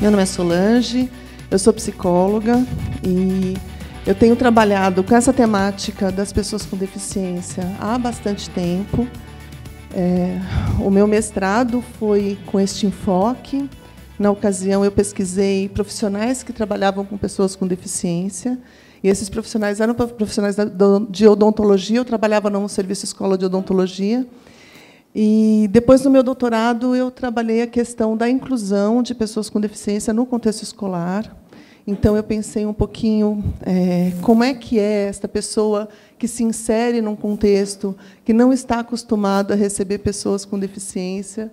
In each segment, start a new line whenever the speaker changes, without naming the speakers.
Meu nome é Solange, eu sou psicóloga e eu tenho trabalhado com essa temática das pessoas com deficiência há bastante tempo. O meu mestrado foi com este enfoque. Na ocasião, eu pesquisei profissionais que trabalhavam com pessoas com deficiência. E esses profissionais eram profissionais de odontologia. Eu trabalhava num serviço escola de odontologia. E depois, no meu doutorado, eu trabalhei a questão da inclusão de pessoas com deficiência no contexto escolar. Então, eu pensei um pouquinho como é que é esta pessoa que se insere num contexto que não está acostumado a receber pessoas com deficiência,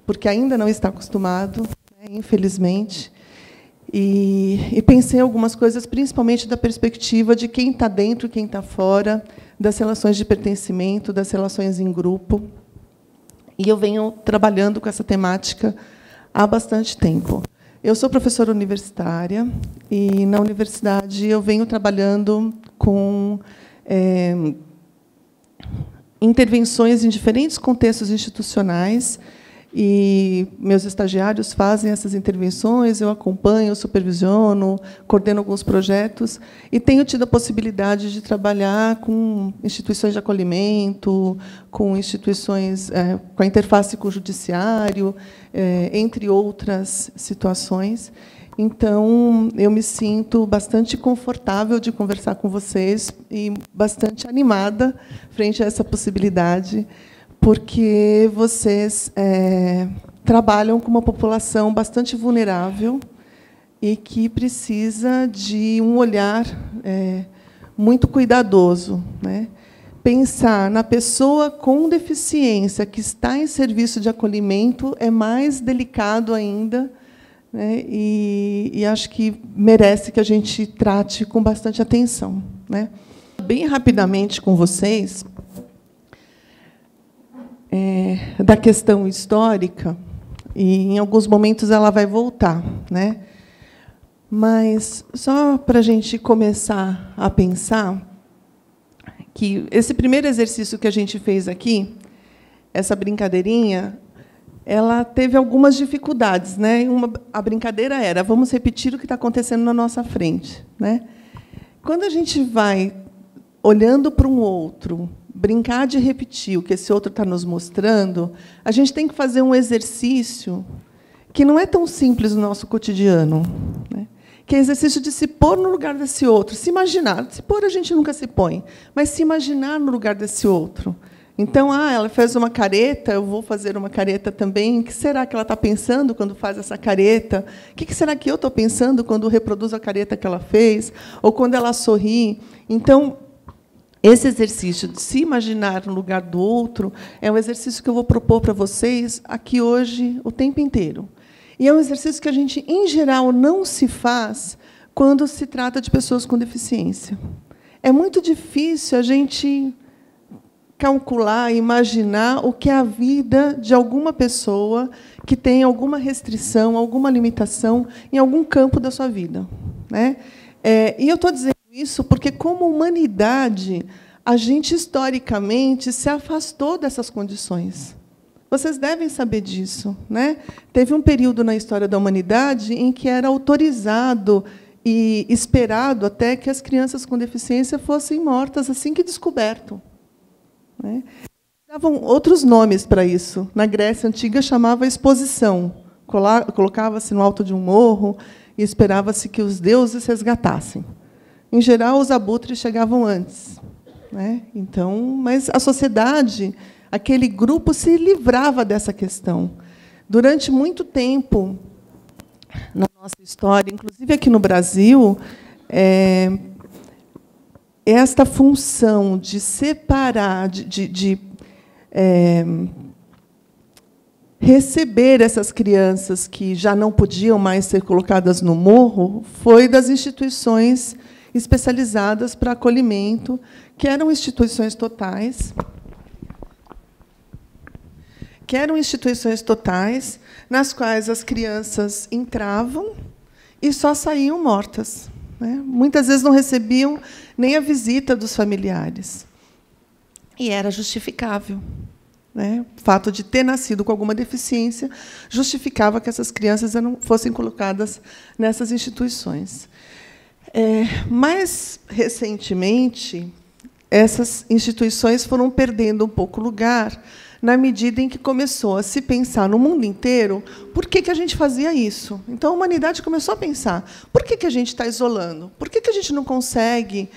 porque ainda não está acostumado, né, infelizmente. E pensei em algumas coisas, principalmente da perspectiva de quem está dentro e quem está fora, das relações de pertencimento, das relações em grupo. E eu venho trabalhando com essa temática há bastante tempo. Eu sou professora universitária e, na universidade, eu venho trabalhando com intervenções em diferentes contextos institucionais, e meus estagiários fazem essas intervenções, eu acompanho, supervisiono, coordeno alguns projetos, e tenho tido a possibilidade de trabalhar com instituições de acolhimento, com instituições, com a interface com o judiciário, entre outras situações. Então, eu me sinto bastante confortável de conversar com vocês e bastante animada frente a essa possibilidade, porque vocês trabalham com uma população bastante vulnerável e que precisa de um olhar muito cuidadoso, né? Pensar na pessoa com deficiência que está em serviço de acolhimento é mais delicado ainda, né? E acho que merece que a gente trate com bastante atenção, né? Bem rapidamente com vocês, da questão histórica, e em alguns momentos ela vai voltar, né? Mas só para a gente começar a pensar que esse primeiro exercício que a gente fez aqui, essa brincadeirinha, ela teve algumas dificuldades, né? A brincadeira era: vamos repetir o que está acontecendo na nossa frente, né? Quando a gente vai olhando para um outro, brincar de repetir o que esse outro está nos mostrando, a gente tem que fazer um exercício que não é tão simples no nosso cotidiano, né? Que é exercício de se pôr no lugar desse outro, se imaginar. Se pôr, a gente nunca se põe, mas se imaginar no lugar desse outro. Então, ela fez uma careta, eu vou fazer uma careta também. O que será que ela está pensando quando faz essa careta? O que será que eu estou pensando quando reproduzo a careta que ela fez? Ou quando ela sorri? Então, esse exercício de se imaginar no lugar do outro é um exercício que eu vou propor para vocês aqui hoje o tempo inteiro. E é um exercício que a gente, em geral, não se faz quando se trata de pessoas com deficiência. É muito difícil a gente calcular, imaginar o que é a vida de alguma pessoa que tem alguma restrição, alguma limitação em algum campo da sua vida, né? E eu estou dizendo isso porque, como humanidade, a gente, historicamente, se afastou dessas condições. Vocês devem saber disso, né? Teve um período na história da humanidade em que era autorizado e esperado até que as crianças com deficiência fossem mortas assim que descoberto, né? Davam outros nomes para isso. Na Grécia Antiga, chamava exposição. Colocava-se no alto de um morro e esperava-se que os deuses resgatassem. Em geral, os abutres chegavam antes, né? Então, mas a sociedade, aquele grupo, se livrava dessa questão. Durante muito tempo, na nossa história, inclusive aqui no Brasil, esta função de separar, de receber essas crianças que já não podiam mais ser colocadas no morro, foi das instituições especializadas para acolhimento, que eram instituições totais, nas quais as crianças entravam e só saíam mortas, né? Muitas vezes não recebiam nem a visita dos familiares. E era justificável, né? O fato de ter nascido com alguma deficiência justificava que essas crianças fossem colocadas nessas instituições. Mais recentemente, essas instituições foram perdendo um pouco lugar na medida em que começou a se pensar no mundo inteiro por que a gente fazia isso. Então, a humanidade começou a pensar, por que a gente está isolando? Por que a gente não consegue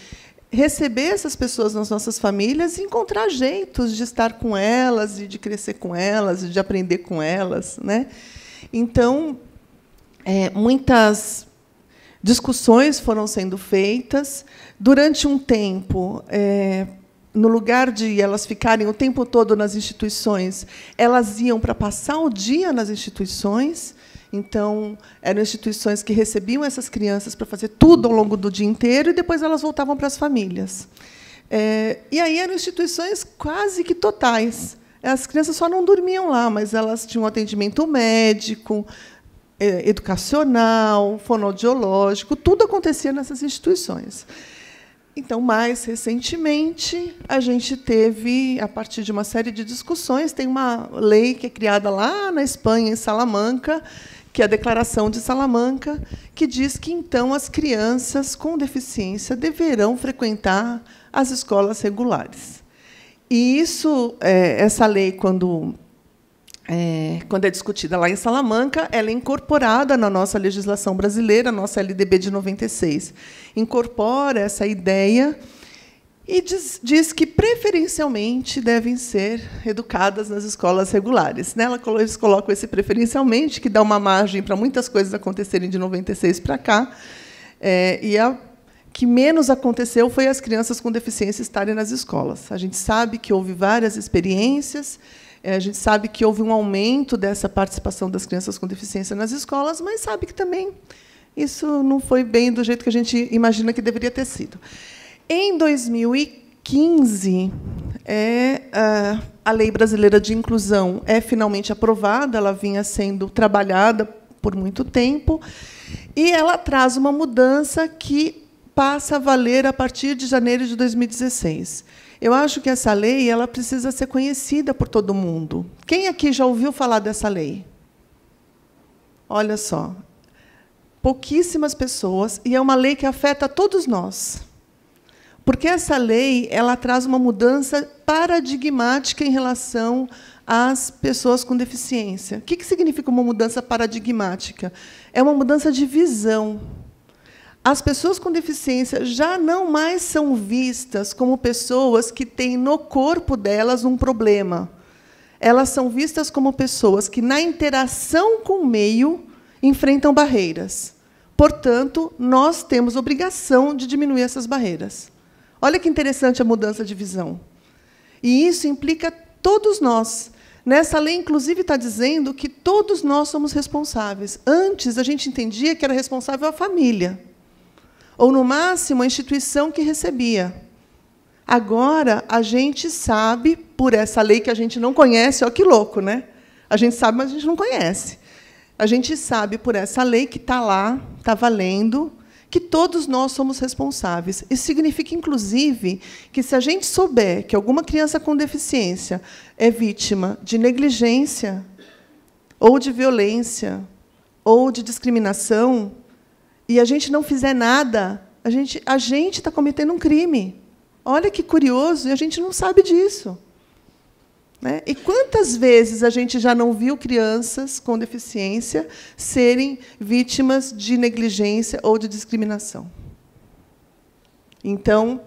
receber essas pessoas nas nossas famílias e encontrar jeitos de estar com elas, e de crescer com elas, e de aprender com elas, né? Então, muitas discussões foram sendo feitas. Durante um tempo, no lugar de elas ficarem o tempo todo nas instituições, elas iam para passar o dia nas instituições. Então, eram instituições que recebiam essas crianças para fazer tudo ao longo do dia inteiro, e depois elas voltavam para as famílias. E aí eram instituições quase que totais. As crianças só não dormiam lá, mas elas tinham atendimento médico, educacional, fonoaudiológico, tudo acontecia nessas instituições. Então, mais recentemente, a gente teve, a partir de uma série de discussões, tem uma lei que é criada lá na Espanha, em Salamanca, que é a Declaração de Salamanca, que diz que, então, as crianças com deficiência deverão frequentar as escolas regulares. E isso, essa lei, quando é discutida lá em Salamanca, ela é incorporada na nossa legislação brasileira, a nossa LDB de 96. Incorpora essa ideia e diz que, preferencialmente, devem ser educadas nas escolas regulares. Eles colocam esse preferencialmente, que dá uma margem para muitas coisas acontecerem de 96 para cá. E a que menos aconteceu foi as crianças com deficiência estarem nas escolas. A gente sabe que houve várias experiências, a gente sabe que houve um aumento dessa participação das crianças com deficiência nas escolas, mas sabe que também isso não foi bem do jeito que a gente imagina que deveria ter sido. Em 2015, a Lei Brasileira de Inclusão é finalmente aprovada, ela vinha sendo trabalhada por muito tempo, e ela traz uma mudança que passa a valer a partir de janeiro de 2016. Eu acho que essa lei ela precisa ser conhecida por todo mundo. Quem aqui já ouviu falar dessa lei? Olha só, pouquíssimas pessoas, e é uma lei que afeta todos nós. Porque essa lei ela traz uma mudança paradigmática em relação às pessoas com deficiência. O que significa uma mudança paradigmática? É uma mudança de visão. As pessoas com deficiência já não mais são vistas como pessoas que têm no corpo delas um problema. Elas são vistas como pessoas que, na interação com o meio, enfrentam barreiras. Portanto, nós temos obrigação de diminuir essas barreiras. Olha que interessante a mudança de visão. E isso implica todos nós. Nessa lei, inclusive, está dizendo que todos nós somos responsáveis. Antes, a gente entendia que era responsável a família, ou, no máximo, a instituição que recebia. Agora, a gente sabe, por essa lei que a gente não conhece, olha que louco, né? A gente sabe, mas a gente não conhece. A gente sabe, por essa lei que está lá, está valendo, que todos nós somos responsáveis. Isso significa, inclusive, que, se a gente souber que alguma criança com deficiência é vítima de negligência, ou de violência, ou de discriminação, e a gente não fizer nada, a gente está cometendo um crime. Olha que curioso, e a gente não sabe disso. E quantas vezes a gente já não viu crianças com deficiência serem vítimas de negligência ou de discriminação? Então,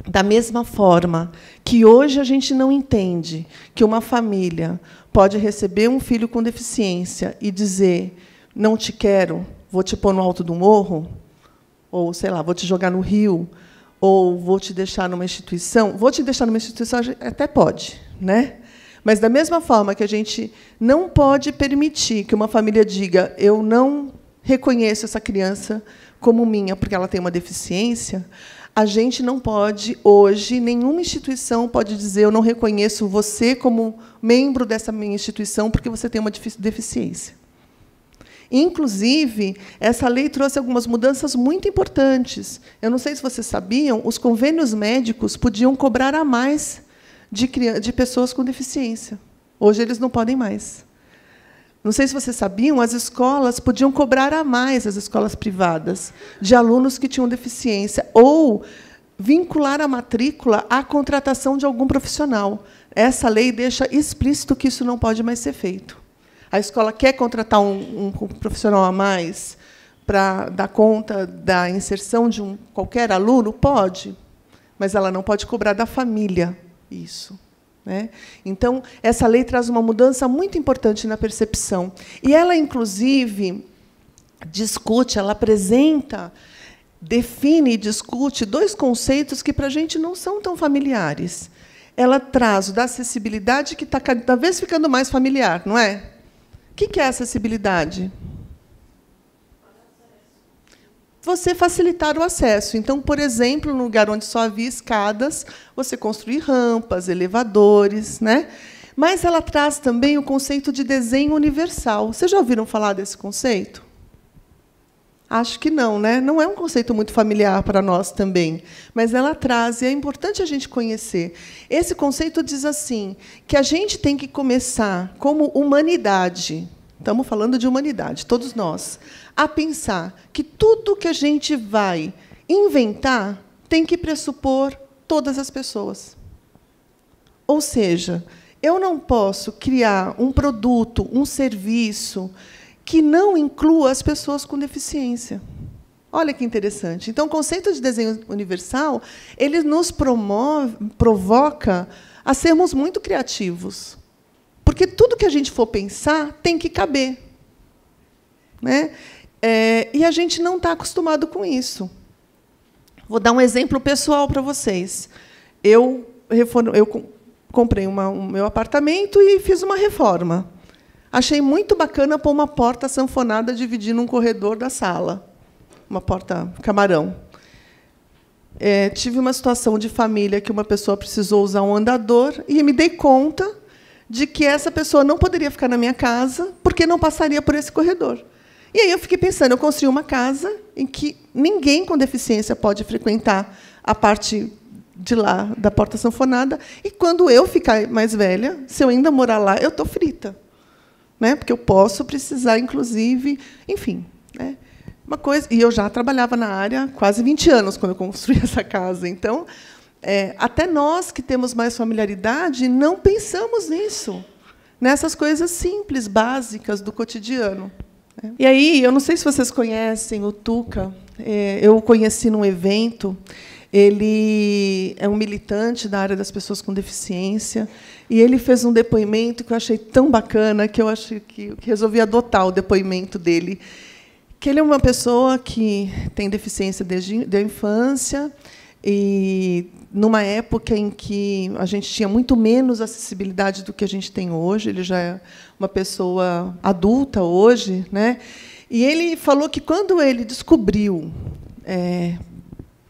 da mesma forma que hoje a gente não entende que uma família pode receber um filho com deficiência e dizer: não te quero, vou te pôr no alto do morro, ou, sei lá, vou te jogar no rio, ou vou te deixar numa instituição. Vou te deixar numa instituição, até pode, né? Mas, da mesma forma que a gente não pode permitir que uma família diga: eu não reconheço essa criança como minha porque ela tem uma deficiência, a gente não pode, hoje, nenhuma instituição pode dizer: eu não reconheço você como membro dessa minha instituição porque você tem uma deficiência. Inclusive, essa lei trouxe algumas mudanças muito importantes. Eu não sei se vocês sabiam, os convênios médicos podiam cobrar a mais de pessoas com deficiência. Hoje eles não podem mais. Não sei se vocês sabiam, as escolas podiam cobrar a mais, as escolas privadas, de alunos que tinham deficiência, ou vincular a matrícula à contratação de algum profissional. Essa lei deixa explícito que isso não pode mais ser feito. A escola quer contratar um profissional a mais para dar conta da inserção de qualquer aluno? Pode, mas ela não pode cobrar da família isso. Né? Então, essa lei traz uma mudança muito importante na percepção. E ela, inclusive, discute, ela apresenta, define e discute dois conceitos que, para a gente, não são tão familiares. Ela traz o da acessibilidade, que está cada vez ficando mais familiar, não é? O que é acessibilidade? Você facilitar o acesso. Então, por exemplo, no lugar onde só havia escadas, você construir rampas, elevadores, né? Mas ela traz também o conceito de desenho universal. Vocês já ouviram falar desse conceito? Acho que não, né? Não é um conceito muito familiar para nós também, mas ela traz, e é importante a gente conhecer. Esse conceito diz assim, que a gente tem que começar, como humanidade, estamos falando de humanidade, todos nós, a pensar que tudo que a gente vai inventar tem que pressupor todas as pessoas. Ou seja, eu não posso criar um produto, um serviço que não inclua as pessoas com deficiência. Olha que interessante. Então, o conceito de desenho universal, ele nos provoca a sermos muito criativos. Porque tudo que a gente for pensar tem que caber. Né? E a gente não está acostumado com isso. Vou dar um exemplo pessoal para vocês. Eu comprei o meu apartamento e fiz uma reforma. Achei muito bacana pôr uma porta sanfonada dividindo um corredor da sala, uma porta camarão. Tive uma situação de família que uma pessoa precisou usar um andador e me dei conta de que essa pessoa não poderia ficar na minha casa porque não passaria por esse corredor. E aí eu fiquei pensando, eu construí uma casa em que ninguém com deficiência pode frequentar a parte de lá da porta sanfonada, e quando eu ficar mais velha, se eu ainda morar lá, eu estou frita. Né? Porque eu posso precisar, inclusive, enfim. Né? Uma coisa, e eu já trabalhava na área há quase 20 anos, quando eu construí essa casa. Então, até nós que temos mais familiaridade, não pensamos nisso, nessas coisas simples, básicas do cotidiano. Né? E aí, eu não sei se vocês conhecem o Tuca, eu o conheci num evento. Ele é um militante da área das pessoas com deficiência, e ele fez um depoimento que eu achei tão bacana que eu acho que resolvi adotar o depoimento dele. Que ele é uma pessoa que tem deficiência desde a infância, e numa época em que a gente tinha muito menos acessibilidade do que a gente tem hoje. Ele já é uma pessoa adulta hoje, né? E ele falou que, quando ele descobriu,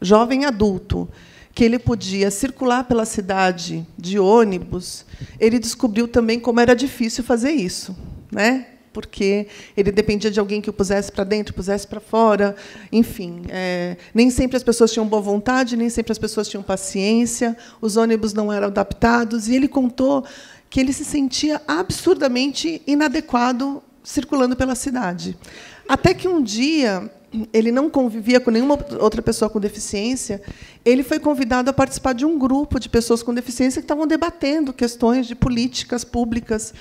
jovem adulto, que ele podia circular pela cidade de ônibus, ele descobriu também como era difícil fazer isso, né? Porque ele dependia de alguém que o pusesse para dentro, pusesse para fora, enfim. Nem sempre as pessoas tinham boa vontade, nem sempre as pessoas tinham paciência, os ônibus não eram adaptados, e ele contou que ele se sentia absurdamente inadequado circulando pela cidade. Até que, um dia, ele não convivia com nenhuma outra pessoa com deficiência, ele foi convidado a participar de um grupo de pessoas com deficiência que estavam debatendo questões de políticas públicas.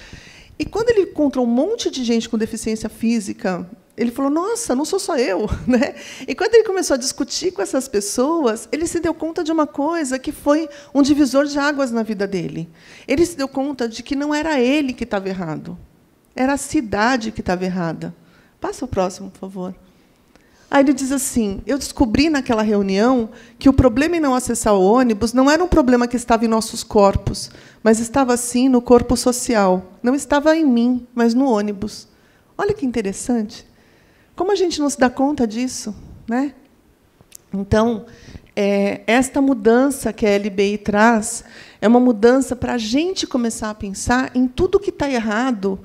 E, quando ele encontrou um monte de gente com deficiência física, ele falou, nossa, não sou só eu. Né? E, quando ele começou a discutir com essas pessoas, ele se deu conta de uma coisa que foi um divisor de águas na vida dele. Ele se deu conta de que não era ele que estava errado, era a cidade que estava errada. Passa o próximo, por favor. Aí ele diz assim, eu descobri naquela reunião que o problema em não acessar o ônibus não era um problema que estava em nossos corpos, mas estava, sim, no corpo social. Não estava em mim, mas no ônibus. Olha que interessante. Como a gente não se dá conta disso? Né? Então, esta mudança que a LBI traz é uma mudança para a gente começar a pensar em tudo que está errado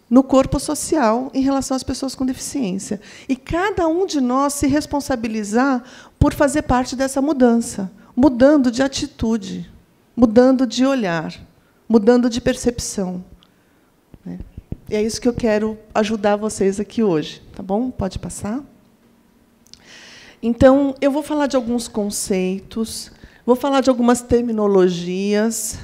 no corpo social em relação às pessoas com deficiência. E cada um de nós se responsabilizar por fazer parte dessa mudança, mudando de atitude. mudando de olhar, mudando de percepção, né? E é isso que eu quero ajudar vocês aqui hoje, tá bom? Pode passar. Então, eu vou falar de alguns conceitos, vou falar de algumas terminologias.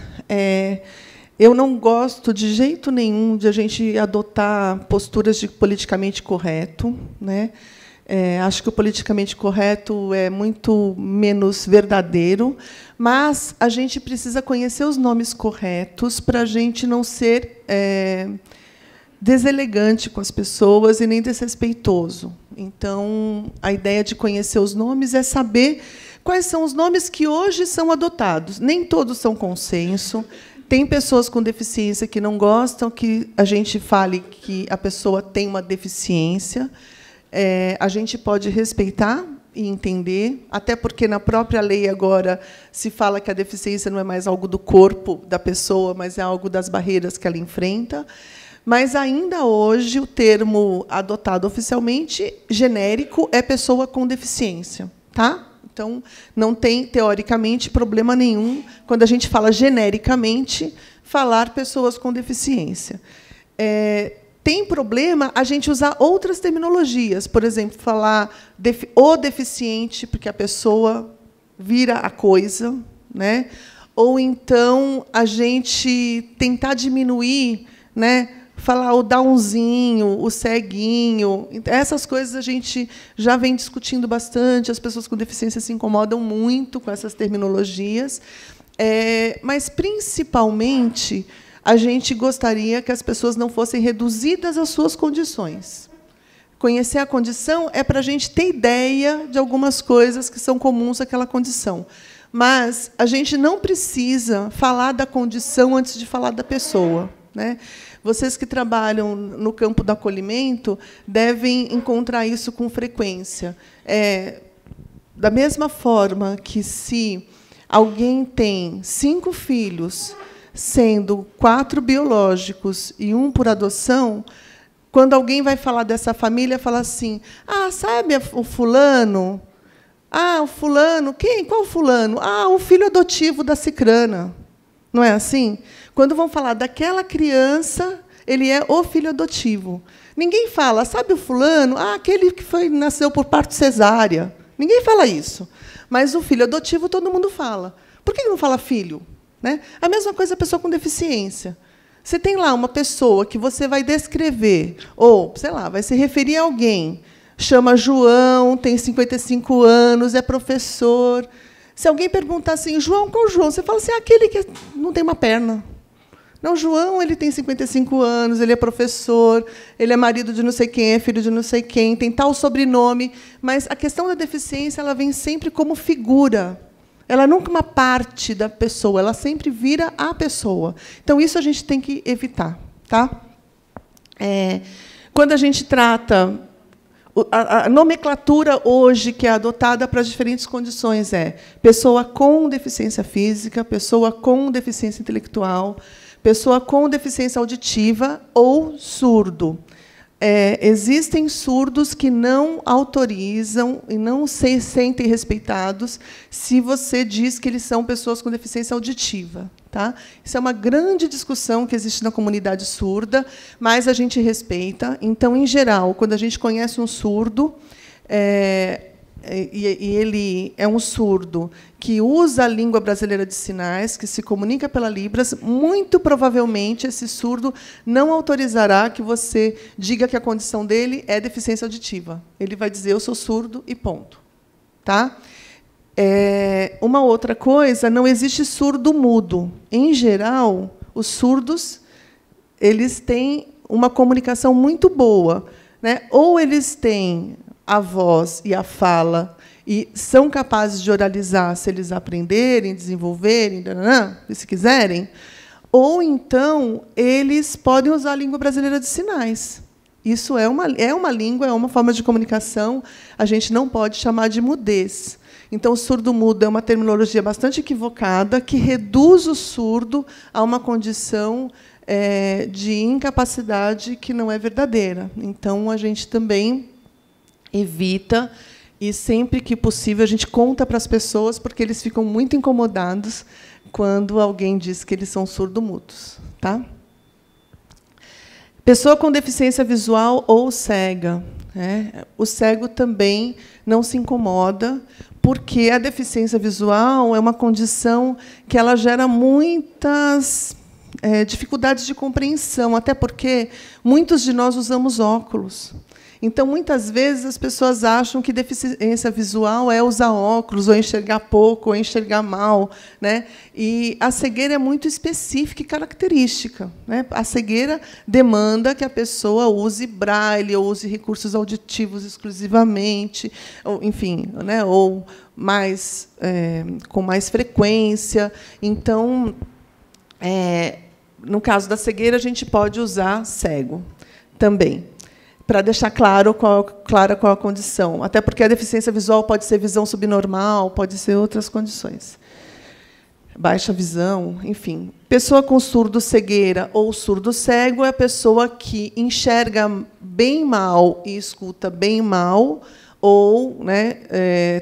Eu não gosto, de jeito nenhum, de a gente adotar posturas de politicamente correto, né? Acho que o politicamente correto é muito menos verdadeiro, mas a gente precisa conhecer os nomes corretos para a gente não ser deselegante com as pessoas e nem desrespeitoso. Então, a ideia de conhecer os nomes é saber quais são os nomes que hoje são adotados. Nem todos são consenso. Tem pessoas com deficiência que não gostam que a gente fale que a pessoa tem uma deficiência. A gente pode respeitar e entender, até porque, na própria lei, agora, se fala que a deficiência não é mais algo do corpo da pessoa, mas é algo das barreiras que ela enfrenta. Mas, ainda hoje, o termo adotado oficialmente, genérico, é pessoa com deficiência. Tá? Então, não tem, teoricamente, problema nenhum, quando a gente fala genericamente, falar pessoas com deficiência. Tem problema a gente usar outras terminologias, por exemplo, falar o deficiente, porque a pessoa vira a coisa, né? Ou então a gente tentar diminuir, né? Falar o downzinho, o ceguinho. Essas coisas a gente já vem discutindo bastante, as pessoas com deficiência se incomodam muito com essas terminologias, mas, principalmente, a gente gostaria que as pessoas não fossem reduzidas às suas condições. Conhecer a condição é para a gente ter ideia de algumas coisas que são comuns àquela condição. Mas a gente não precisa falar da condição antes de falar da pessoa, né? Vocês que trabalham no campo do acolhimento devem encontrar isso com frequência. Da mesma forma que, se alguém tem 5 filhos, sendo 4 biológicos e 1 por adoção, quando alguém vai falar dessa família, fala assim: sabe o fulano? O fulano, quem? Qual fulano? O filho adotivo da cicrana. Não é assim? Quando vão falar daquela criança, ele é o filho adotivo. Ninguém fala: sabe o fulano? Aquele que nasceu por parto cesárea. Ninguém fala isso. Mas o filho adotivo todo mundo fala. Por que não fala filho? Né? A mesma coisa a pessoa com deficiência. Você tem lá uma pessoa que você vai descrever, ou, sei lá, vai se referir a alguém, chama João, tem 55 anos, é professor. Se alguém perguntar assim: João, qual João? Você fala assim: aquele que não tem uma perna. Não, João, ele tem 55 anos, ele é professor, ele é marido de não sei quem, é filho de não sei quem, tem tal sobrenome. Mas a questão da deficiência ela vem sempre como figura. Ela nunca é uma parte da pessoa, ela sempre vira a pessoa. Então, isso a gente tem que evitar. Tá? Quando a gente trata... A nomenclatura hoje que é adotada para as diferentes condições é pessoa com deficiência física, pessoa com deficiência intelectual, pessoa com deficiência auditiva ou surdo. Existem surdos que não autorizam e não se sentem respeitados se você diz que eles são pessoas com deficiência auditiva. Tá? Isso é uma grande discussão que existe na comunidade surda, mas a gente respeita. Então, em geral, quando a gente conhece um surdo, e ele é um surdo que usa a língua brasileira de sinais, que se comunica pela Libras, muito provavelmente esse surdo não autorizará que você diga que a condição dele é deficiência auditiva. Ele vai dizer: eu sou surdo e ponto. Tá? Uma outra coisa, não existe surdo mudo. Em geral, os surdos eles têm uma comunicação muito boa, né? Ou eles têm a voz e a fala e são capazes de oralizar se eles aprenderem, desenvolverem, se quiserem, ou então eles podem usar a língua brasileira de sinais. Isso é uma língua, é uma forma de comunicação, a gente não pode chamar de mudez. Então, o surdo-mudo é uma terminologia bastante equivocada que reduz o surdo a uma condição de incapacidade que não é verdadeira. Então, a gente também evita E, sempre que possível, a gente conta para as pessoas, porque eles ficam muito incomodados quando alguém diz que eles são surdo-mudos. Tá? Pessoa com deficiência visual ou cega. O cego também não se incomoda, porque a deficiência visual é uma condição que ela gera muitas dificuldades de compreensão, até porque muitos de nós usamos óculos. Então, muitas vezes, as pessoas acham que deficiência visual é usar óculos, ou enxergar pouco, ou enxergar mal. Né? E a cegueira é muito específica e característica. Né? A cegueira demanda que a pessoa use braille, ou use recursos auditivos exclusivamente, ou, enfim, né? Ou com mais frequência. Então, no caso da cegueira, a gente pode usar cego também, para deixar clara qual a condição. Até porque a deficiência visual pode ser visão subnormal, pode ser outras condições. Baixa visão, enfim. Pessoa com surdo-cegueira ou surdo-cego é a pessoa que enxerga bem mal e escuta bem mal, ou, né,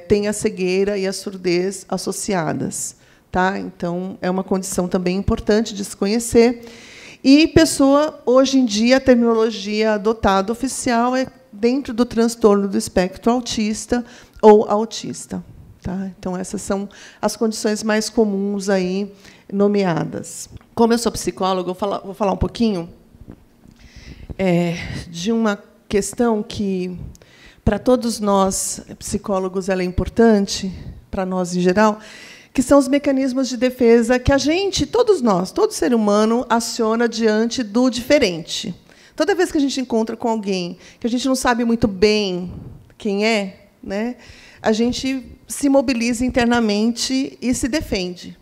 tem a cegueira e a surdez associadas. Tá? Então, é uma condição também importante de se conhecer. E pessoa, hoje em dia, a terminologia adotada oficial é dentro do transtorno do espectro autista ou autista. Tá? Então, essas são as condições mais comuns aí nomeadas. Como eu sou psicóloga, vou falar um pouquinho de uma questão que, para todos nós, psicólogos, ela é importante, para nós em geral, que são os mecanismos de defesa que a gente, todos nós, todo ser humano, aciona diante do diferente. Toda vez que a gente encontra com alguém que a gente não sabe muito bem quem é, né, a gente se mobiliza internamente e se defende.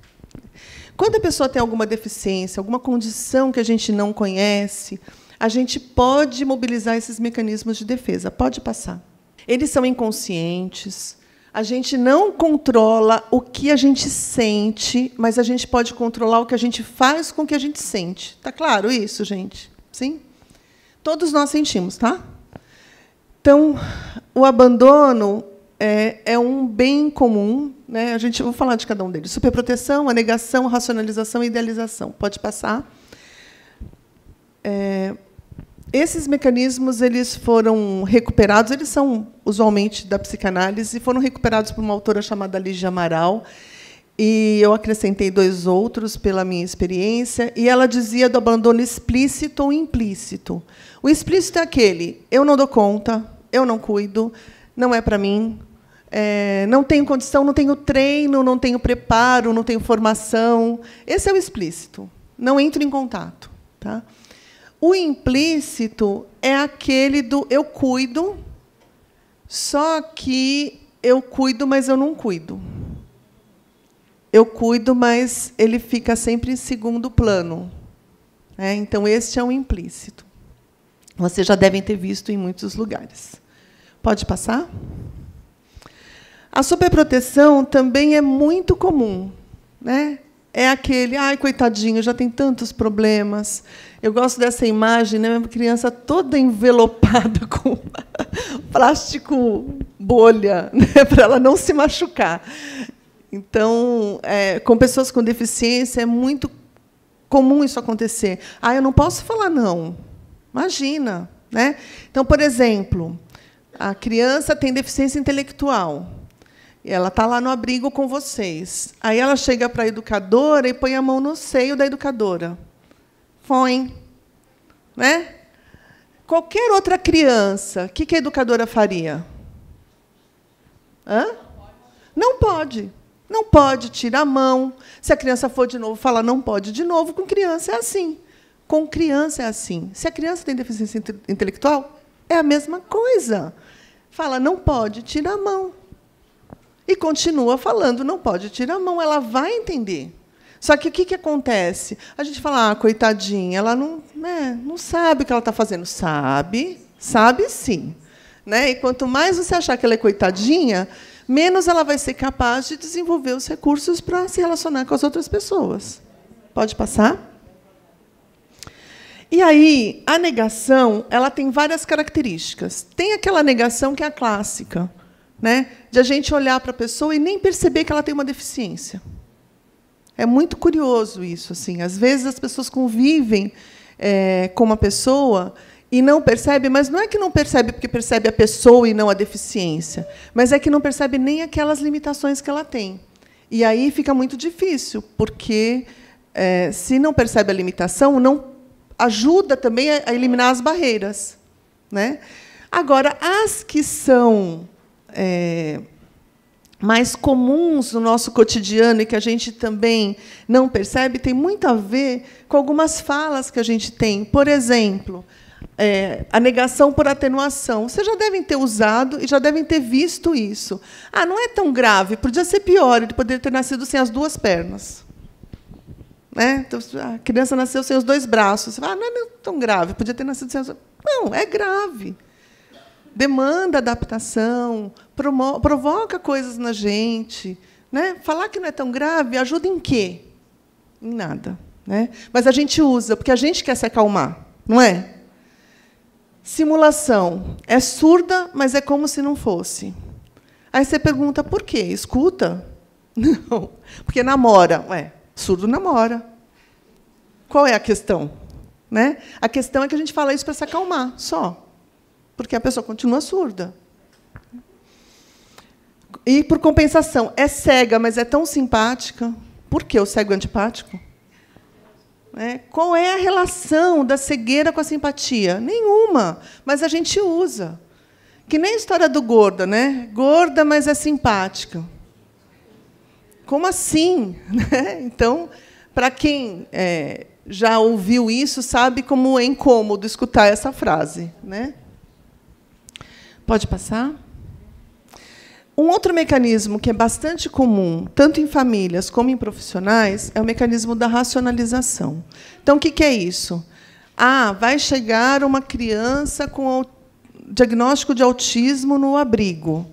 Quando a pessoa tem alguma deficiência, alguma condição que a gente não conhece, a gente pode mobilizar esses mecanismos de defesa. Pode passar. Eles são inconscientes. A gente não controla o que a gente sente, mas a gente pode controlar o que a gente faz com o que a gente sente. Está claro isso, gente? Sim? Todos nós sentimos, tá? Então, o abandono é um bem comum. Né? Eu vou falar de cada um deles. Superproteção, a negação, a racionalização e idealização. Pode passar. Esses mecanismos eles foram recuperados, eles são usualmente da psicanálise, e foram recuperados por uma autora chamada Lígia Amaral, e eu acrescentei 2 outros pela minha experiência, e ela dizia do abandono explícito ou implícito. O explícito é aquele: eu não dou conta, eu não cuido, não é para mim, não tenho condição, não tenho treino, não tenho preparo, não tenho formação. Esse é o explícito, não entro em contato. Tá? O implícito é aquele do eu cuido, só que eu cuido, mas eu não cuido. Eu cuido, mas ele fica sempre em segundo plano. Então, este é um implícito. Vocês já devem ter visto em muitos lugares. Pode passar? A superproteção também é muito comum. Né? É aquele, ai, coitadinho, já tem tantos problemas. Eu gosto dessa imagem, né? Uma criança toda envelopada com plástico bolha, né? Para ela não se machucar. Então, com pessoas com deficiência, é muito comum isso acontecer. Ah, eu não posso falar não. Imagina. Né? Então, por exemplo, a criança tem deficiência intelectual. Ela está lá no abrigo com vocês. Aí ela chega para a educadora e põe a mão no seio da educadora. Põe. Né? Qualquer outra criança, o que a educadora faria? Não pode. Não pode, tira a mão. Se a criança for de novo, fala não pode de novo. Com criança é assim. Com criança é assim. Se a criança tem deficiência intelectual, é a mesma coisa. Fala não pode, tira a mão. E continua falando, não pode tirar a mão, ela vai entender. Só que o que acontece? A gente fala, coitadinha, ela não sabe o que ela está fazendo. Sabe sim. Né? E quanto mais você achar que ela é coitadinha, menos ela vai ser capaz de desenvolver os recursos para se relacionar com as outras pessoas. Pode passar? E aí, a negação ela tem várias características. Tem aquela negação que é a clássica. né, de a gente olhar para a pessoa e nem perceber que ela tem uma deficiência. É muito curioso isso. Assim. Às vezes, as pessoas convivem com uma pessoa e não percebem, mas não é que não percebe porque percebe a pessoa e não a deficiência, mas é que não percebe nem aquelas limitações que ela tem. E aí fica muito difícil, porque, se não percebe a limitação, não ajuda também a eliminar as barreiras, né? Agora, as que são mais comuns no nosso cotidiano e que a gente também não percebe, tem muito a ver com algumas falas que a gente tem. Por exemplo, a negação por atenuação. Vocês já devem ter usado e já devem ter visto isso. Ah, não é tão grave, podia ser pior, ele poderia ter nascido sem as duas pernas. Né? Então, a criança nasceu sem os dois braços. Você fala, não é tão grave, podia ter nascido sem as... Não, é grave. Demanda adaptação, provoca coisas na gente. Né? Falar que não é tão grave ajuda em quê? Em nada. Né? Mas a gente usa, porque a gente quer se acalmar, não é? Simulação. É surda, mas é como se não fosse. Aí você pergunta, por quê? Escuta? Não. Porque namora. Ué, surdo namora. Qual é a questão? Né? A questão é que a gente fala isso para se acalmar, só. Porque a pessoa continua surda. E, por compensação, é cega, mas é tão simpática. Por que o cego é antipático? Qual é a relação da cegueira com a simpatia? Nenhuma, mas a gente usa. Que nem a história do gorda, né? Gorda, mas é simpática. Como assim? Então, para quem já ouviu isso, sabe como é incômodo escutar essa frase. Né? Pode passar? Um outro mecanismo que é bastante comum, tanto em famílias como em profissionais, é o mecanismo da racionalização. Então, o que é isso? Ah, vai chegar uma criança com diagnóstico de autismo no abrigo.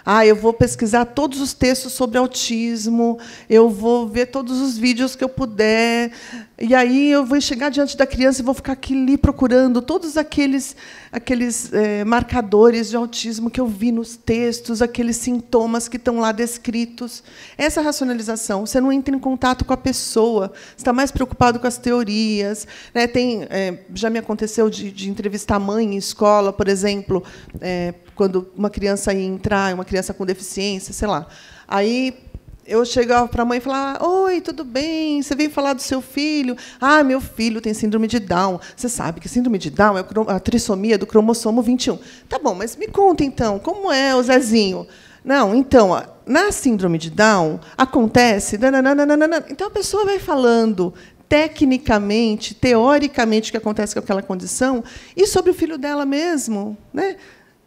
Ah, eu vou pesquisar todos os textos sobre autismo, eu vou ver todos os vídeos que eu puder, e aí eu vou chegar diante da criança e vou ficar aqui ali procurando todos aqueles marcadores de autismo que eu vi nos textos, aqueles sintomas que estão lá descritos. Essa racionalização, você não entra em contato com a pessoa, você está mais preocupado com as teorias. Né? Já me aconteceu de entrevistar a mãe em escola, por exemplo, quando uma criança ia entrar, uma criança com deficiência, sei lá. Aí eu chegava para a mãe e falava, oi, tudo bem? Você veio falar do seu filho? Ah, meu filho tem síndrome de Down. Você sabe que síndrome de Down é a trissomia do cromossomo 21. Tá bom, mas me conta, então, como é o Zezinho? Não, então, na síndrome de Down, acontece... Nananana. Então, a pessoa vai falando tecnicamente, teoricamente, o que acontece com aquela condição, e sobre o filho dela mesmo. Né?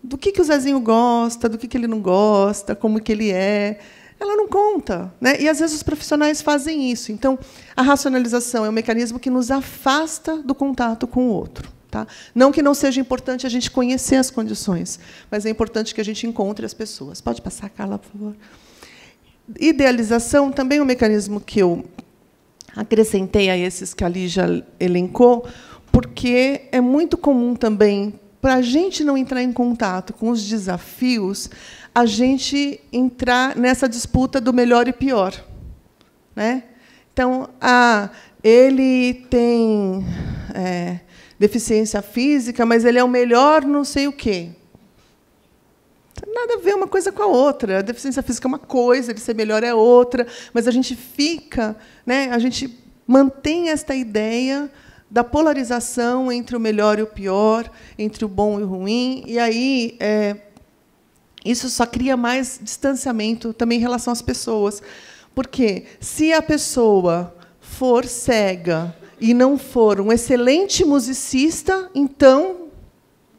Do que o Zezinho gosta, do que ele não gosta, como que ele é... Ela não conta. Né? E, às vezes, os profissionais fazem isso. Então, a racionalização é um mecanismo que nos afasta do contato com o outro. Tá? Não que não seja importante a gente conhecer as condições, mas é importante que a gente encontre as pessoas. Pode passar, Carla, por favor. Idealização também é um mecanismo que eu acrescentei a esses que a Lígia elencou, porque é muito comum também, para a gente não entrar em contato com os desafios, a gente entrar nessa disputa do melhor e pior. Né? Então, ele tem deficiência física, mas ele é o melhor não sei o quê. Não tem nada a ver uma coisa com a outra. A deficiência física é uma coisa, ele ser melhor é outra, mas a gente fica, né, a gente mantém esta ideia da polarização entre o melhor e o pior, entre o bom e o ruim, e aí isso só cria mais distanciamento também em relação às pessoas. Porque, se a pessoa for cega e não for um excelente musicista, então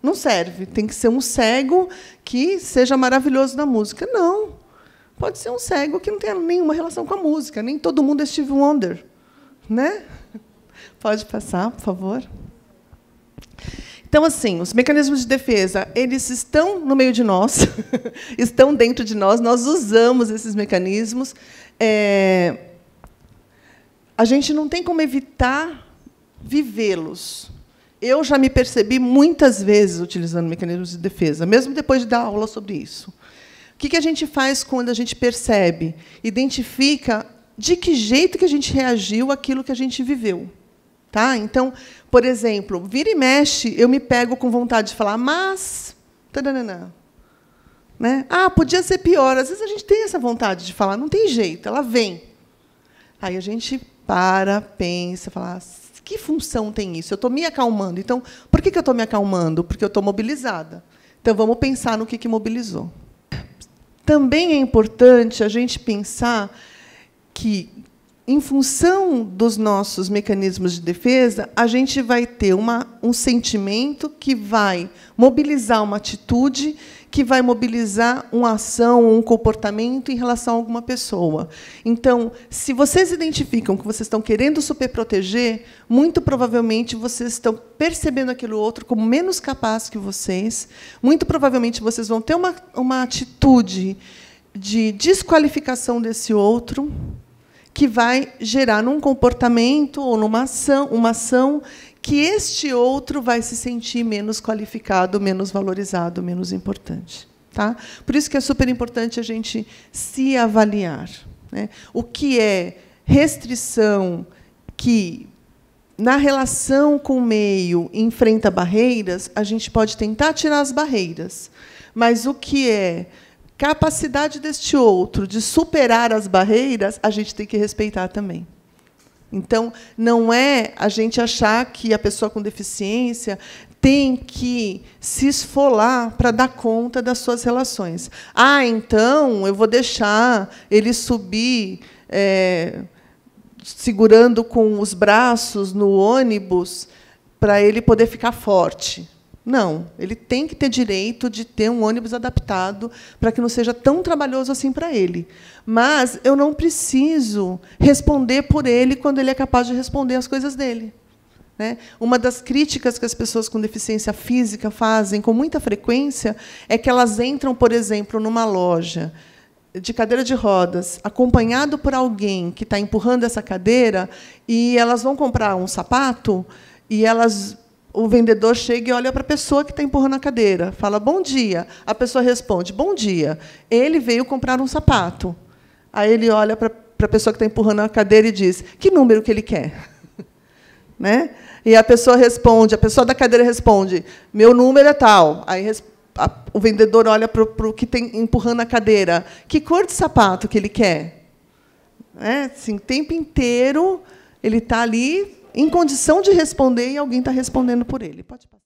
não serve. Tem que ser um cego que seja maravilhoso na música. Não. Pode ser um cego que não tenha nenhuma relação com a música. Nem todo mundo é Stevie Wonder. Né? Pode passar, por favor. Então, assim, os mecanismos de defesa, eles estão no meio de nós, estão dentro de nós, nós usamos esses mecanismos. A gente não tem como evitar vivê-los. Eu já me percebi muitas vezes utilizando mecanismos de defesa, mesmo depois de dar aula sobre isso. O que a gente faz quando a gente percebe? Identifica de que jeito que a gente reagiu àquilo que a gente viveu. Tá? Então, por exemplo, vira e mexe, eu me pego com vontade de falar, mas... Né? Ah, podia ser pior. Às vezes a gente tem essa vontade de falar, não tem jeito, ela vem. Aí a gente para, pensa, fala, que função tem isso? Eu estou me acalmando. Então, por que eu estou me acalmando? Porque eu estou mobilizada. Então, vamos pensar no que mobilizou. Também é importante a gente pensar que, em função dos nossos mecanismos de defesa, a gente vai ter um sentimento que vai mobilizar uma atitude, que vai mobilizar uma ação, um comportamento em relação a alguma pessoa. Então, se vocês identificam que vocês estão querendo superproteger, muito provavelmente vocês estão percebendo aquele outro como menos capaz que vocês, muito provavelmente vocês vão ter uma atitude de desqualificação desse outro, que vai gerar num comportamento ou uma ação que este outro vai se sentir menos qualificado, menos valorizado, menos importante. Tá? Por isso que é super importante a gente se avaliar. Né? O que é restrição que, na relação com o meio, enfrenta barreiras, a gente pode tentar tirar as barreiras. Mas o que é capacidade deste outro de superar as barreiras, a gente tem que respeitar também. Então, não é a gente achar que a pessoa com deficiência tem que se esfolar para dar conta das suas relações. Ah, então eu vou deixar ele subir segurando com os braços no ônibus para ele poder ficar forte. Não, ele tem que ter direito de ter um ônibus adaptado para que não seja tão trabalhoso assim para ele. Mas eu não preciso responder por ele quando ele é capaz de responder as coisas dele. Né? Uma das críticas que as pessoas com deficiência física fazem com muita frequência é que elas entram, por exemplo, numa loja de cadeira de rodas, acompanhado por alguém que está empurrando essa cadeira, e elas vão comprar um sapato, e o vendedor chega e olha para a pessoa que está empurrando a cadeira, fala, bom dia. A pessoa responde, bom dia. Ele veio comprar um sapato. Aí ele olha para a pessoa que está empurrando a cadeira e diz, que número que ele quer? Né? E a pessoa da cadeira responde, meu número é tal. Aí o vendedor olha para o que tem empurrando a cadeira, que cor de sapato que ele quer? Assim, o tempo inteiro ele está ali em condição de responder e alguém está respondendo por ele. Pode passar.